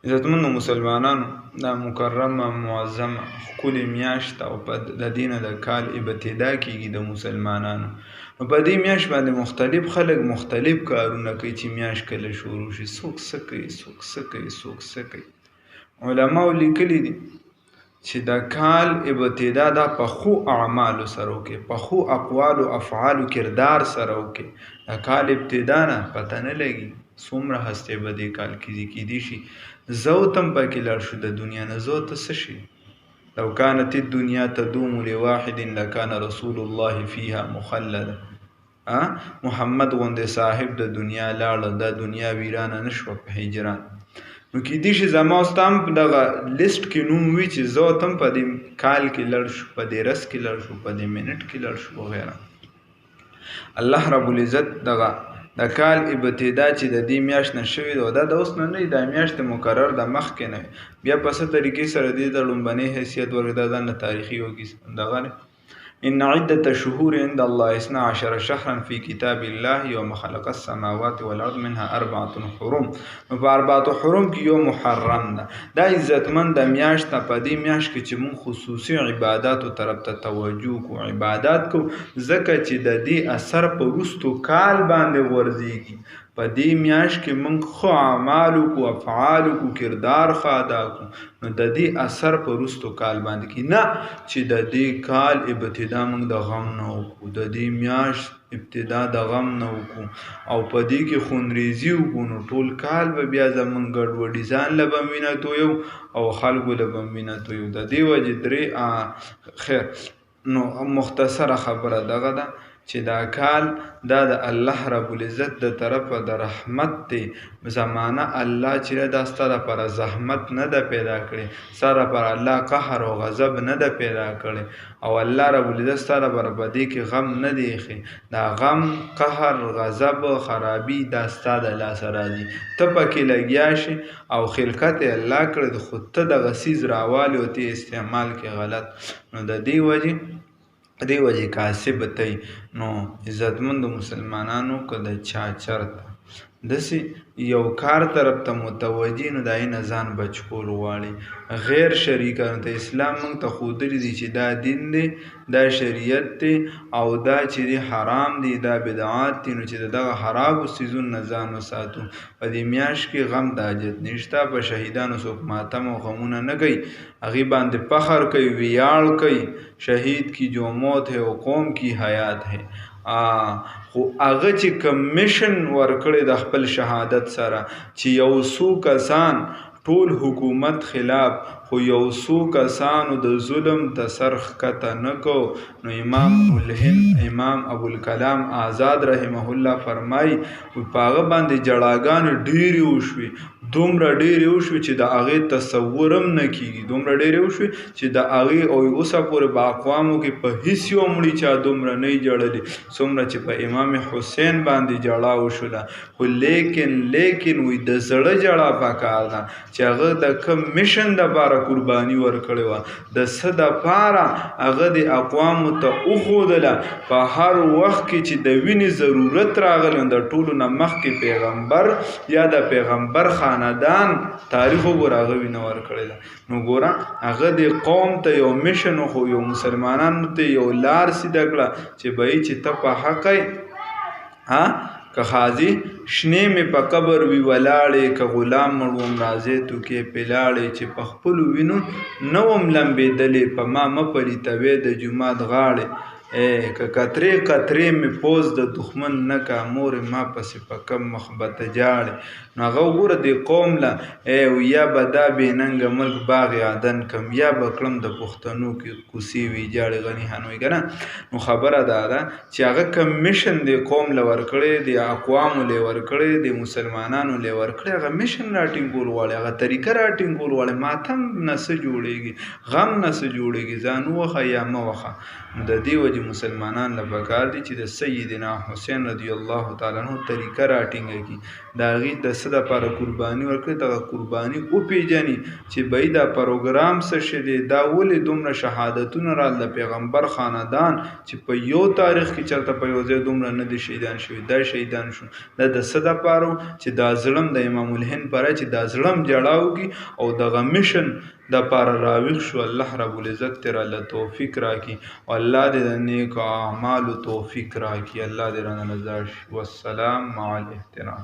عزتمنو مسلمانانو دا مکرمه معظمه ښکلې میاشت او په د دې نه د کال ابتدا کېږي د مسلمانانو. نو په دې میاشت باندې مختلف خلک مختلف کارونه کوي چې میاشت کله شروع شي. څوک څه کوي، څوک څه کوي، څوک څه کوي. علماو لیکلي دي چې د کال ابتدا دا په ښو اعمالو سره وکړي، په ښو اقوالو افعالو کردار سره وکړي. د کال ابتدا نه پته نه لګي څومره هستې به دې کال کېدی شي زوت هم پکې لاړ شو د دنیا نه. زوت څه شي؟ لو كانت الدنيا تدوم لواحد لكان رسول الله فيها مخلدا. محمد غوندې صاحب د دنیا لاړه، د دنیا ویرانه نشوه په هجران. نو کېدی شي زما ستا هم دغه لیسټ کې نوم وي چې زوت هم په دې کال کې لړ شو، په دې رس کې لړ شو، په دې منټ کې لړ شو وغیره. الله رب العزت دغه د کال ابتدا چې د دې میاشت نه شوې ده، دا د اوس نه وي، دا میاشت مقرر د مخکې نه وي. بیا په څه طریقې سره دې ته لومبنی حیثیت ورکړي، دا ځان له تاریخي دغه نه. ان عدة الشهور عند الله 12 شهرا في كتاب الله يوم خلق السماوات والارض منها 4 حرم. نو په 4 حرم کې یو محرم ده. دا عزتمن د میاشت نه په دې میاشت کې چې مونږ خصوصي عباداتو طرف ته توجه کو، عبادات کو، ځکه چې د دې اثر په وروستو کال باندې ورځيږي. په دې میاشت کې مونږ ښه اعمال وکړو، افعال وکړو، کردار ښه ادا کړو، نو د دې اثر په وروستو کال باندې کې نه چې د دې کال ابتدا مونږ د غم نه وکړو، د دې میاشت ابتدا د غم نه وکړو او په دې کې خونریزي وکړو، نو ټول کال به بیا زمونږ ګډوډي ځان له به وینه تویو او خلکو له به وینه تویو. د دې وجې درې خیر نو مختصره خبره دغه ده چې دا کال دا د الله رب العزت د طرفه د رحمت دی زمانه. الله چې دا ستا لپاره زحمت نه ده پیدا کړې، ستا لپاره الله قهر او غضب نه ده پیدا کړې، او الله رب العزت ستا لپاره په دې کې غم نه دی ایښی. دا غم، قهر، غضب، خرابي دا ستا د لاسه راځي. ته پکې لګیا شي او خلقت یې الله کړی، خو ته دغه څیز راوالې او ته استعمال کې غلط. نو د دې وجې کاسب تی. نو عزتمند مسلمانانو که د چا چرته داسې یو کار طرف ته متوجه، نو د هغې نه ځان بچ کول غواړي. غیر شریکانو ته اسلام موږ ته ښودلي دي چې دا دین دی، دا شریعت دی، او دا چې دی حرام دی، دا بدعات دي. نو چې د دغه خرابو څیزونو نه ځان وساتو. په دې میاشت کې غم د حاجت نشته. په شهیدانو څوک ماتم او غمونه نه کوي، هغې باندې فخر کوي، ویاړ کوي. شهید کی جو موت ہے او قوم کی حیات ہے. خو هغه چې کمیشن ورکړی د خپل شهادت سره چې یو څو کسان ټول حکومت خلاف، خو یو څو کسانو د ظلم ته سر ښکته نه کو. نو امام الھند امام ابوالکلام آزاد رحمه الله فرمایي په هغه باندې جړاګانې ډېرې وشوې، دومره ډېرې وشوې چې د هغې تصور هم نه کېږي. دومره ډېرې وشوې چې د هغې او اوسه پورې په اقوامو کې په هېڅ یو مړي چا دومره نه جړلې څومره چې په امام حسین باندې جړا وشوله. خو لیکن وی د زړه جړا پکار ده چې هغه د کوم میشن دپاره قرباني ورکړې وه، د څه دپاره هغه د اقوامو ته وښودله. په هر وخت کې چې د وینې ضرورت راغلی، د ټولو نه مخکې پیغمبر یا د پیغمبر خاندان تاریخ وګوره، هغه وینه ورکړې ده. نو ګوره هغه د قوم ته یو میشن خو یو مسلمانانو ته یو لار سیده کړه چې بهی چې ته په حق یې، که خازی شنې مې په قبر وي ولاړې، که غلام مړوم راځې تو کې پلاړې، چې په خپلو وینو نه وم لمبېدلې، په ما مه پلیتوې د جومات غاړې. که قطرې قطرې مې پوز د دښمن نه کا، مور ما پسې په کم مخ به ته جاړې. نو هغه وګوره دې قوم له یا به دا بې ننګه ملک باغ عدن کم، یا به کړم د پښتنو کې کوڅې ویجاړې غني هنوي که نه. نو خبره دا ده چې هغه کمیشن دې قوم له ورکړی، د اقوامو له ورکړی، د مسلمانانو له ورکړی، هغه میشن راټینګول غواړي، هغه طریقه راټینګول غواړي. ماتم نه څه جوړېږي، غم نه څه جوړېږي، ځان ووخه یا مه وخه. نو د دې وجې مسلمانان له پکار دي چې د سیدنا حسین رضی الله تعالی عنہ طریقه راټینګه کی د هغې د څه دپاره قرباني ورکړي دغه قرباني وپېژني چې بهی دا پروګرام څه شی دی دا ولې دومره شهادتونه رال د پیغمبر خاندان چې په یو تاریخ کې چېرته په یو ځای دومره نه دي شهیدان شوي دا شهیدان شو دا د څه دپاره چې دا زړم د امام الهند پاره چې دا زړم جړا وکړي او دغه مشن د پاره راویښ شو الله رب العزت تر الله توفیق راکړي او الله دې د نیکو اعمالو توفیق راکړي الله دې رانه رضا شي والسلام مع الاحترام